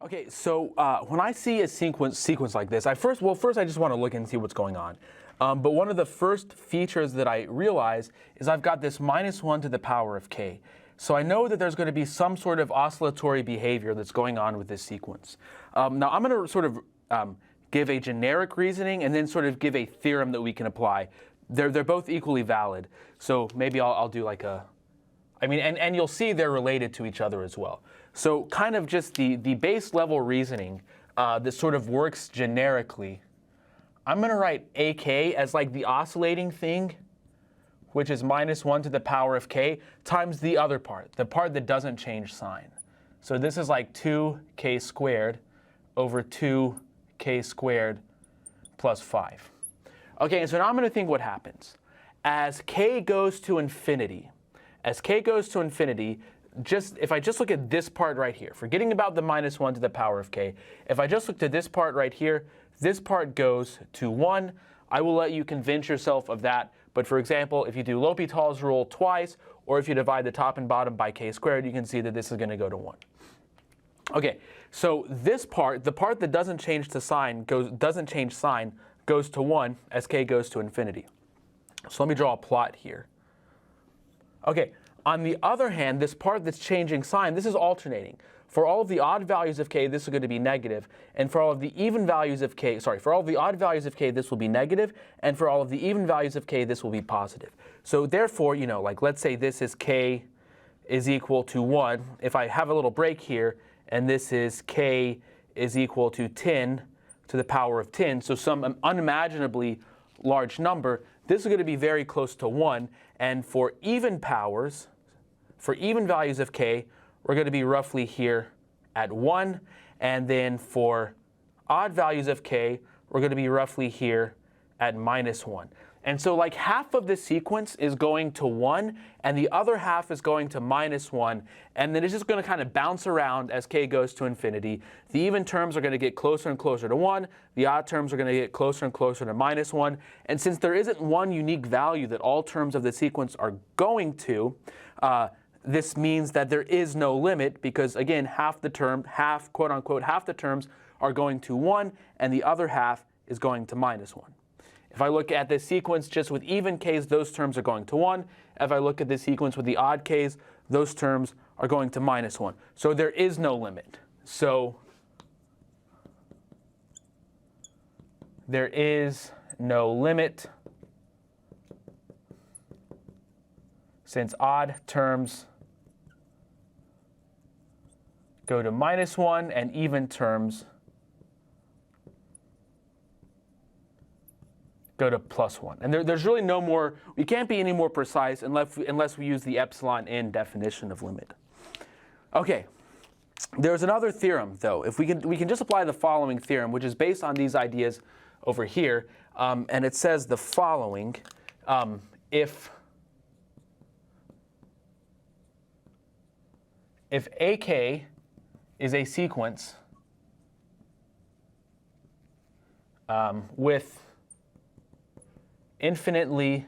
Okay, so when I see a sequence like this, first I just want to look and see what's going on. But one of the first features that I realize is I've got this -1 to the power of k. So I know that there's going to be some sort of oscillatory behavior that's going on with this sequence. Now I'm going to sort of give a generic reasoning and then sort of give a theorem that we can apply. They're both equally valid. So maybe I'll do like and you'll see they're related to each other as well. So kind of just the base level reasoning that sort of works generically. I'm going to write AK as like the oscillating thing, which is -1 to the power of k, times the other part, the part that doesn't change sign. So this is like 2k squared over 2k squared plus 5. Okay, so now I'm going to think what happens. As k goes to infinity, if I just look at this part right here, forgetting about the -1 to the power of k, if I just looked at this part right here, this part goes to 1. I will let you convince yourself of that. But for example, if you do L'Hopital's rule twice, or if you divide the top and bottom by k squared, you can see that this is going to go to 1. Okay, so this part, the part that doesn't change sign, goes to 1 as k goes to infinity. So let me draw a plot here. Okay, on the other hand, this part that's changing sign, this is alternating. For all of the odd values of k, this is going to be negative, and for all of the even values of k, for all of the odd values of k, this will be negative, and for all of the even values of k, this will be positive. So therefore, like let's say this is k is equal to 1. If I have a little break here, and this is k is equal to 10 to the power of 10, so some unimaginably large number, this is going to be very close to 1, and for even powers, for even values of k, we're going to be roughly here at 1, and then for odd values of k, we're going to be roughly here at -1. And so like half of the sequence is going to 1, and the other half is going to -1, and then it's just going to kind of bounce around as k goes to infinity. The even terms are going to get closer and closer to 1. The odd terms are going to get closer and closer to -1. And since there isn't one unique value that all terms of the sequence are going to, this means that there is no limit because, again, quote unquote, half the terms are going to 1, and the other half is going to -1. If I look at this sequence just with even k's, those terms are going to 1. If I look at this sequence with the odd k's, those terms are going to -1. So there is no limit. So there is no limit since odd terms go to -1 and even terms go to +1. And there's really no more, we can't be any more precise unless we use the epsilon n definition of limit. Okay, there's another theorem though. If we can just apply the following theorem, which is based on these ideas over here, and it says the following: if AK is a sequence with infinitely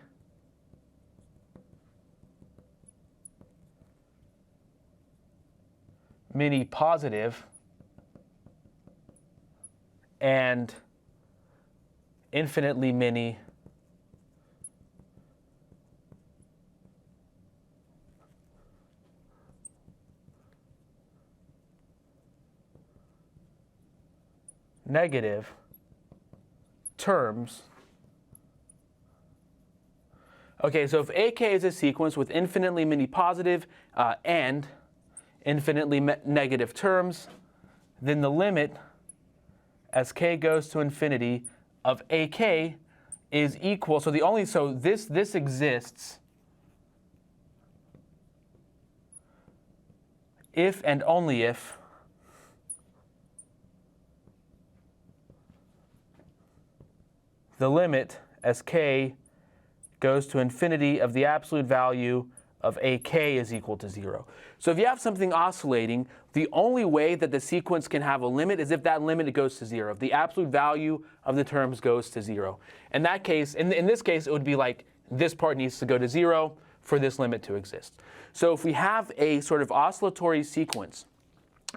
many positive and infinitely many negative terms. Okay, so if AK is a sequence with infinitely many positive and infinitely negative terms, then the limit as k goes to infinity of AK is equal. So this exists if and only if the limit as k goes to infinity of the absolute value of AK is equal to 0. So if you have something oscillating, the only way that the sequence can have a limit is if that limit goes to 0. If the absolute value of the terms goes to 0. In that case, in this case, it would be like this part needs to go to 0 for this limit to exist. So if we have a sort of oscillatory sequence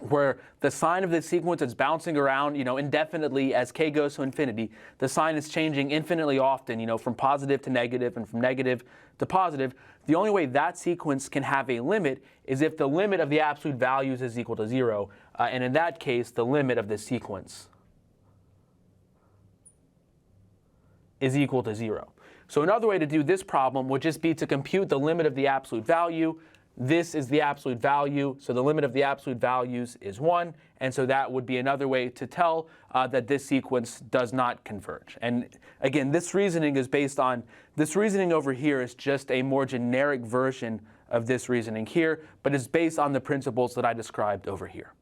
where the sign of the sequence is bouncing around, indefinitely as k goes to infinity. The sign is changing infinitely often, from positive to negative and from negative to positive. The only way that sequence can have a limit is if the limit of the absolute values is equal to 0. And in that case, the limit of this sequence is equal to 0. So another way to do this problem would just be to compute the limit of the absolute value. This is the absolute value, so the limit of the absolute values is 1, and so that would be another way to tell that this sequence does not converge. And again, this reasoning is based on, this reasoning over here is just a more generic version of this reasoning here, but it's based on the principles that I described over here.